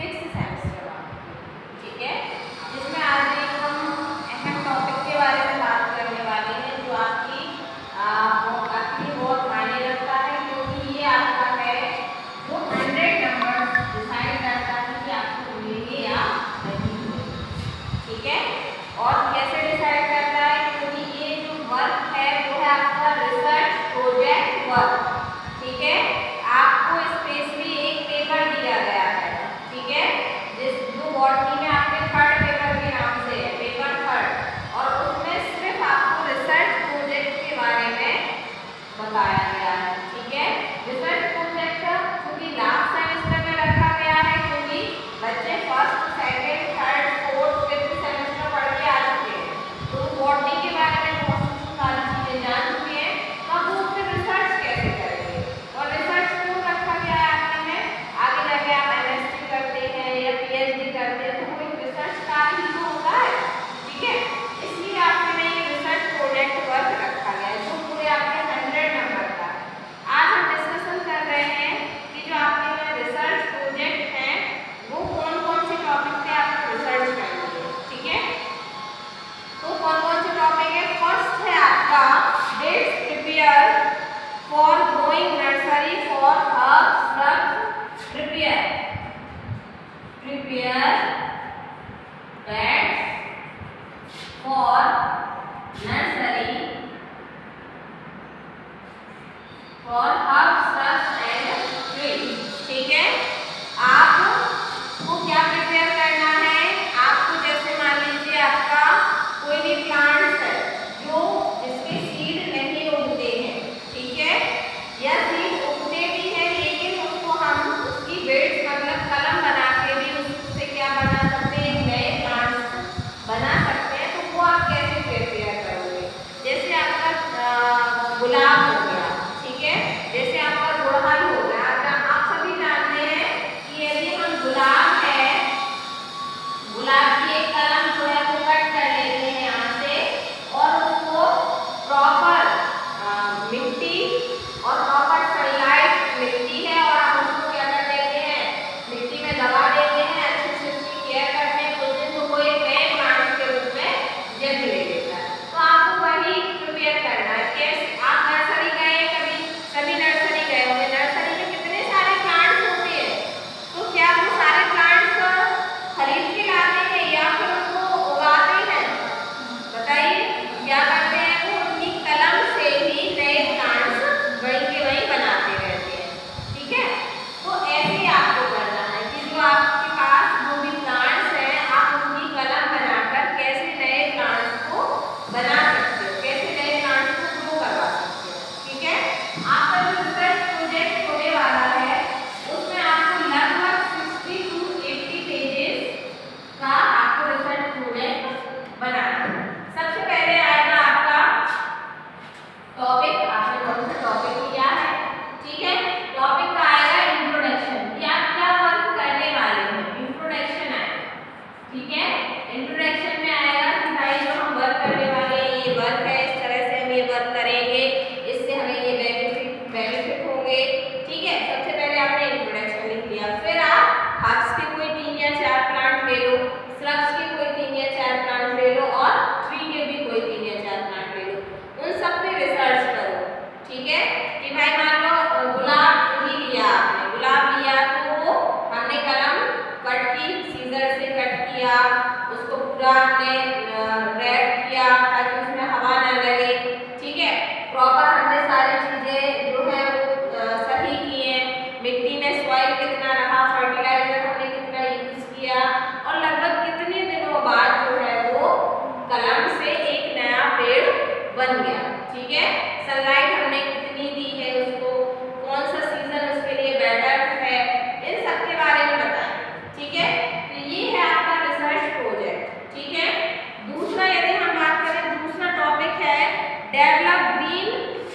Sixth semester वाले, ठीक है, जिसमें आज एक हम अहम टॉपिक के बारे में बात करने वाले हैं जो आपकी बहुत मायने रखता है, क्योंकि ये आपका है जो 100 नंबर डिसाइड करता है कि आपको मिलेंगे या नहीं, ठीक है। और कैसे डिसाइड करता है, क्योंकि ये जो वर्क है वो है आपका रिसर्च प्रोजेक्ट वर्क, ठीक है। आपको स्पेशली एक पेपर दिया गया है, ठीक है, जो बॉटनी में आपके थर्ड पेपर के नाम से है, पेपर थर्ड, और उसमें सिर्फ आपको रिसर्च प्रोजेक्ट के बारे में बताया गया है, ठीक है। रिसर्च प्रोजेक्ट क्योंकि लास्ट सेमेस्टर में रखा गया है, क्योंकि बच्चे first second third fourth fifth semester पढ़ के आ चुके हैं, तो बॉटनी के बारे में बहुत सारी चीजें जान चुके हैं, तो वो फिर रिसर्च कैसे करेंगे, और रिसर्च क्यों रखा गया है आपने में, आगे जाके आप एमएससी करते हैं या पीएचडी करते हैं तो कोई रिसर्च कार्य ही तो होता है, ठीक है। इसलिए आपने में ये रिसर्च प्रोजेक्ट वर्क रखा गया है जो पूरे आपके 100 नंबर का है। आज हम डिस्कशन कर रहे हैं कि जो आपके में रिसर्च प्रोजेक्ट है वो कौन कौन से टॉपिक पे आपको रिसर्च करनी है, ठीक है। तो कौन कौन से टॉपिक है, फर्स्ट है आपका dates prepare for growing nursery for herbs shrubs, prepare beds for nursery for herbs shrubs and trees, ठीक है। आपको क्या प्रिपेयर करना है, आपको जैसे मान लीजिए आपका कोई भी प्लांट्स है जो जिसके सीड नहीं उगते हैं, ठीक है, या सीड उगते भी हैं लेकिन उसको हम उसकी बेड्स मतलब कलम बना के भी उससे क्या बना सकते हैं, नए प्लांट्स बना सकते हैं, तो वो आप कैसे प्रिपेयर करोगे। जैसे आपका गुलाब हो गया, ठीक है, जैसे आपका गुड़हल हो गया, आप सभी जानते हैं कि यदि हम गुलाब है, गुलाब की एक कलम जो है वो कट कर लेते हैं यहाँ से और उसको प्रॉपर मिट्टी और प्रॉपर सनलाइट मिलती है और हम उसको क्या कर देते हैं, मिट्टी में दबा देते हैं, अच्छे से उसकी केयर करते हैं, कुछ दिन तो वो एक नए प्लांट के रूप में जन्म ले लेता है। तो आपको वही प्रिपेयर करना है। कैसे, आप नर्सरी गए, कभी सभी नर्सरी गए होंगे, नर्सरी में कितने सारे प्लांट्स होते हैं, तो क्या वो सारे प्लांट्स खरीद के लाते हैं या फिर उनको उगाते हैं, बताइए क्या करते हैं, वो उनकी कलम से ही नए प्लांट्स वहीं के वहीं बनाते रहते हैं, ठीक है। तो ऐसे ही आपको करना है कि जो आपके पास जो भी प्लांट्स हैं आप उनकी कलम बनाकर कैसे नए प्लांट्स को बना सकते हो, कैसे नए प्लांट्स को ग्रो करवा सकते हो, ठीक है। आपका जो रिसर्च प्रोजेक्ट होने वाला है उसमें आपको लगभग 60 to 80 पेजेस का आपको रिसर्च प्रोजेक्ट बनाना है। सबसे पहले आएगा आपका टॉपिक, आपने कौन सा टॉपिक लिया है, ठीक है। टॉपिक का आएगा इंट्रोडक्शन, कि आप क्या वर्क करने वाले हैं, इंट्रोडक्शन आएगा, ठीक है। इंट्रोडक्शन में आएगा कि भाई जो हम वर्क करने वाले हैं ये वर्क है, इस तरह से हम ये वर्क करेंगे, इससे हमें ये बेनिफिट होंगे, ठीक है। सबसे पहले आपने इंट्रोडक्शन लिख लिया, फिर आप हर्ब्स के कोई 3 या 4 प्लांट ले लो, श्रब्स के कोई 3 या 4 प्लांट ले लो और ट्री के भी कोई 3 या 4 प्लांट ले लो, उन सब पे रिसर्च करो, ठीक है। कि भाई मान लो गुलाब ही लिया आपने, गुलाब लिया तो वो हमने कलम कट की, सीजर से कट किया, उसको पूरा हमने रेड किया ताकि उसमें हवा न लगे, ठीक है। प्रॉपर हमने सारी चीजें जो है वो सही की है, मिट्टी में सॉइल कितना रहा, फर्टिलाइजर हमने कितना यूज किया, और लगभग कितने दिनों बाद जो है वो कलम से एक नया पेड़ बन गया, ठीक है। सनलाइट हमने कितनी दी है उसको, कौन सा सीजन उसके लिए बेटर है, इन सब के बारे में बताएं, ठीक है। तो ये है आपका रिसर्च प्रोजेक्ट, ठीक है। दूसरा यदि हम बात करें, दूसरा टॉपिक है develop green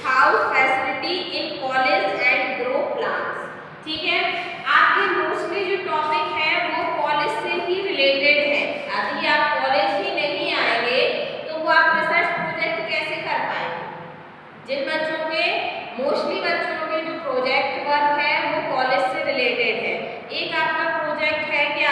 house facility in college and grow plants, ठीक है। आपके मोस्टली जो टॉपिक है वो कॉलेज से ही रिलेटेड है, यदि आप कॉलेज ही नहीं आएंगे तो वो आप रिसर्च प्रोजेक्ट कैसे कर पाएंगे। जिन बच्चों के मोस्टली बच्चों के जो प्रोजेक्ट वर्क है वो कॉलेज से रिलेटेड है। एक आपका प्रोजेक्ट है कि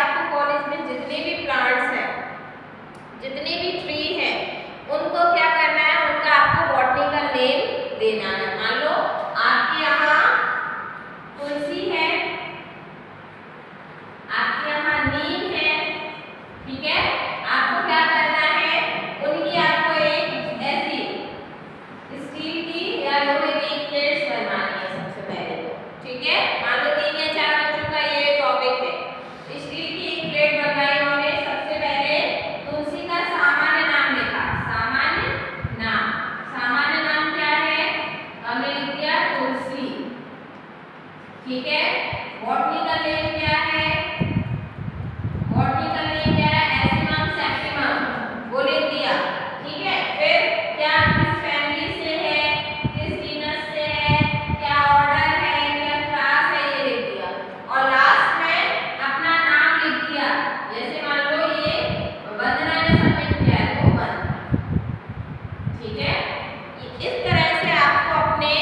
ठीक है। बॉटनी का नेम क्या है? बॉटनी का नेम क्या है? एसिमम सेप्टिमम बोलेंटिया। ठीक है। फिर क्या किस फैमिली से है, किस जीनस से है, क्या ऑर्डर है, क्या क्लास है, ये लिख दिया। और लास्ट में अपना नाम लिख दिया। जैसे मान लो ये वंदना ने सबमिट किया है तो वंदना। ठीक है। इस तरह से आपको अपने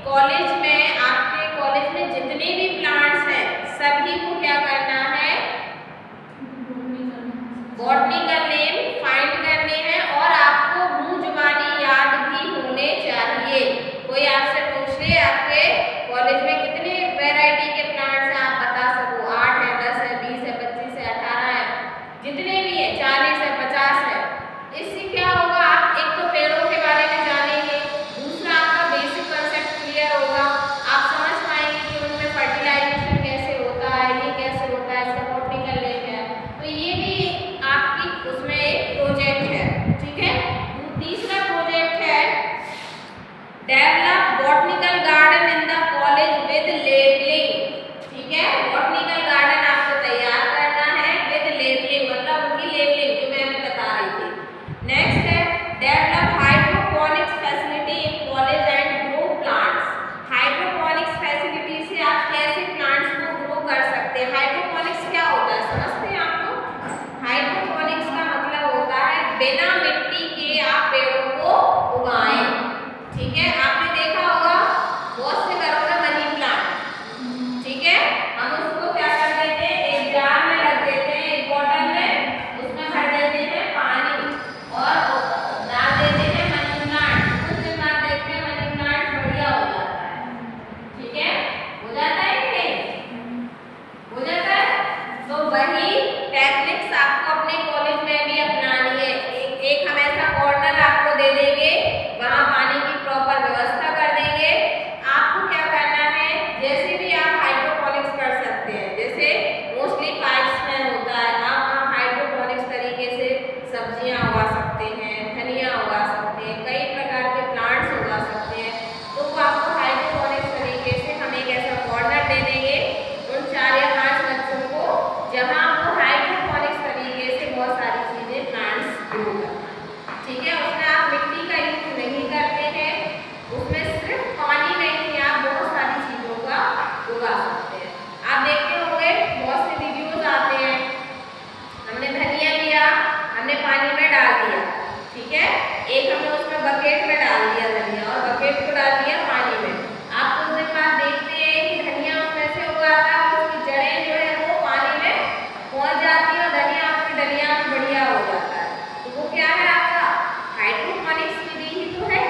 कॉलेज में, आपके कॉलेज में जितने भी प्लांट्स हैं सभी को क्या करना है? बॉटनिकल नेम फाइंड करने हैं और आपको मुंह जुबानी याद भी होने चाहिए। कोई आपसे पूछ ले आपके कॉलेज में कितने वैरायटी के प्लांट्स हैं, आप बता सको। 8 है, 10 है, 20 है, 25 है, 18 है, जितने भी है, 40 है, 50 है। इससे क्या होगा? आप एक तो पेड़ों के बारे में जानेंगे, दूसरा आपका बेसिक कंसेप्ट क्लियर होगा। आप समझ पाएंगे कि उनमें फर्टिलाइजेशन कैसे होता है, ये कैसे होता है, इसका बॉटनिकल नेम क्या है। तो ये भी आपकी उसमें एक प्रोजेक्ट है। ठीक है। तीसरा प्रोजेक्ट है develop botanical garden in the college with labelling. ठीक है। बॉटनिकल गार्डन आपको तैयार करना है विद लेबलिंग, मतलब उनकी लेबलिंग जो मैं अभी बता रही थी। नेक्स्ट है develop hydroponics facility in college and grow plants. Hydroponics facility से आप कैसे प्लांट्स को ग्रो कर सकते हैं। हाइड्रोपोनिक्स क्या होता है समझते हैं आप लोग? हाइड्रोपोनिक्स का मतलब होता है बिना मिट्टी के आप पेड़ों को उगाएं। ठीक है। आपने देखा होगा बहुत से घरों में मनी प्लांट। ठीक है। हम उसको क्या कर देते हैं? एक जार में रख देते हैं, एक बॉटल में, उसमें भर देते हैं पानी और डाल देते हैं मनी प्लांट। कुछ दिन बाद देखते हैं मनी प्लांट बढ़िया हो जाता है। ठीक है। हो जाता है कि नहीं? हो जाता है। तो वही टेक्निक्स आपको अपने कॉलेज में भी अपनानी है। एक हम ऐसा कॉर्नर आपको दे देंगे, वहां पानी की प्रॉपर व्यवस्था कर देंगे। आपको क्या करना है? जैसे भी आप हाइड्रोपोनिक्स कर सकते हैं, जैसे मोस्टली पाइप्स में होता है, आप वहाँ हाइड्रोपोनिक्स तरीके से सब्जियां उगा सकते हैं, धनिया उगा सकते हैं, कई प्रकार के प्लांट्स उगा सकते हैं। तो वो आपको हाइड्रोपोनिक्स तरीके से हम एक ऐसा कॉर्नर दे देंगे उन 4 या 5 बच्चों को, जहाँ वो हाइड्रोपोनिक्स तरीके से बहुत सारी चीजें प्लांट्स ग्रो करते हैं। ठीक है। उसमें आप मिट्टी का यूज नहीं करते हैं, उसमें सिर्फ पानी में ही आप बहुत सारी चीजों का उगा सकते हैं। आप देखते होंगे बहुत से वीडियोस आते हैं, हमने धनिया लिया, हमने पानी में डाल दिया। ठीक है। एक हमने उसमें बकेट में डाल दिया धनिया और बकेट को डाल दिया पानी में। आप कुछ दिन बाद देखते हैं कि धनिया उसमें से उगाता है और उसकी जड़ें जो है वो पानी में पहुंच जाती है और धनिया आपकी डलिया में बढ़िया हो जाता है। तो वो क्या है? आपका हाइड्रोपोनिक्स विधि ही तो है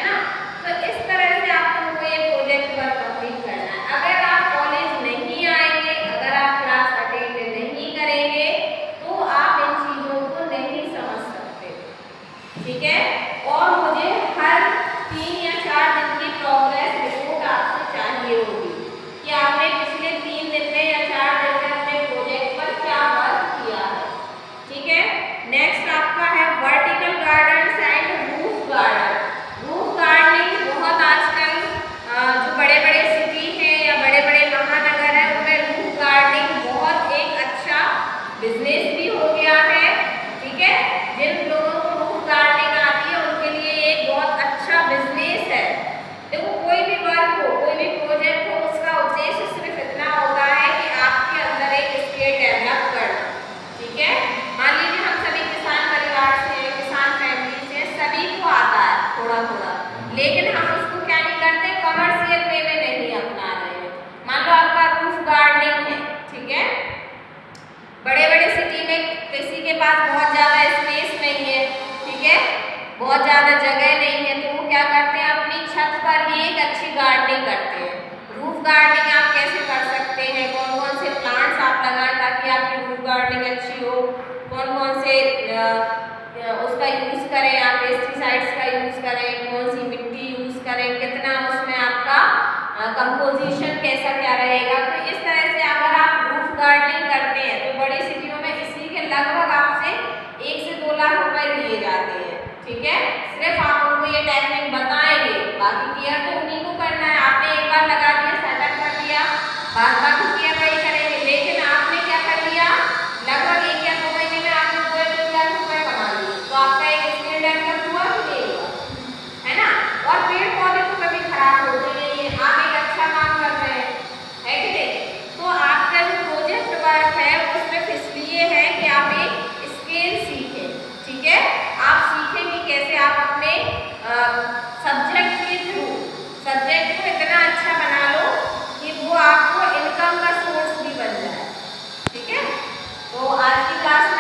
ना? तो इस तरह से आप लोगों को ये प्रोजेक्ट वर्क कंप्लीट करना है। अगर आप कॉलेज नहीं आएंगे, अगर आप क्लास अटेंड नहीं करेंगे तो आप इन चीजों को नहीं समझ सकते। ठीक है। और मुझे हर 3 या 4 दिन की प्रोग्रेस रिपोर्ट आपसे चाहिए होगी कि आपने पिछले 3 दिन में या 4 दिन में अपने प्रोजेक्ट पर क्या वर्क किया है। ठीक है। नेक्स्ट आपका है vertical gardens and roof garden. Roof gardening बहुत आजकल जो बड़े बड़े सिटी हैं या बड़े बड़े महानगर हैं उनमें रूफ गार्डनिंग बहुत एक अच्छा बिजनेस भी हो गया है। ठीक है। जिन लोगों को रूफ गार्डनिंग आती है उनके लिए एक बहुत अच्छा बिजनेस है। देखो कोई भी वर्क हो, कोई भी प्रोजेक्ट हो, उसका उद्देश्य सिर्फ इतना होता है कि आपके अंदर एक स्किल डेवलप करना। ठीक है। मान लीजिए हम सभी किसान परिवार से, किसान फैमिली से, सभी को आता है थोड़ा थोड़ा, लेकिन हम उसको क्या नहीं करते? कमर्शियल वे में नहीं अपना रहे हैं। मान लो आपका रूफ गार्डनिंग है। ठीक है। बड़े बड़े सिटी में किसी के पास बहुत ज्यादा स्पेस नहीं है। ठीक है। बहुत ज्यादा जगह नहीं है, तो वो क्या करते हैं? अपनी छत पर ही एक अच्छी गार्डनिंग करते हैं। रूफ गार्डनिंग आप कैसे कर सकते हैं? कौन कौन से प्लांट्स आप लगाएं ताकि आपकी रूफ गार्डनिंग अच्छी हो? कौन कौन से उसका यूज करें, आप पेस्टिसाइड्स का यूज करें, कौन सी मिट्टी यूज करें, कितना उसमें आपका कंपोजिशन कैसा क्या रहेगा। तो इस तरह से अगर आप रूफ गार्डनिंग करते हैं तो बड़ी सिटियों में इसी के लगभग आपसे 1 से 2 लाख रुपए लिए जाते हैं। ठीक है। सिर्फ आप उनको ये टेक्निक बताएंगे, बाकी केयर तो उन्हीं को करना है। आपने एक बार लगा दिया, सेटअप कर दिया, बाद बाकी की वही करेंगे। लेकिन आपने क्या कर लिया, लगभग 1 या 2 महीने में आपने 2 लाख रुपए कमा लिए, तो आपका एक स्किल डेवलप हुआ कि नहीं हुआ, है ना। और पेड़ पौधे तो कभी खराब होते नहीं है, आप एक अच्छा काम कर रहे हैं, है कि नहीं। तो आपका जो प्रोजेक्ट वर्क है उसमें इसलिए है कि आप एक स्किल सीखें, ठीक है। आप सीखें कि कैसे आप अपने सब्जेक्ट के थ्रू सब्जेक्ट को इतना अच्छा बना लो कि वो आपको इनकम का सोर्स भी बन जाए, ठीक है। तो आज की क्लास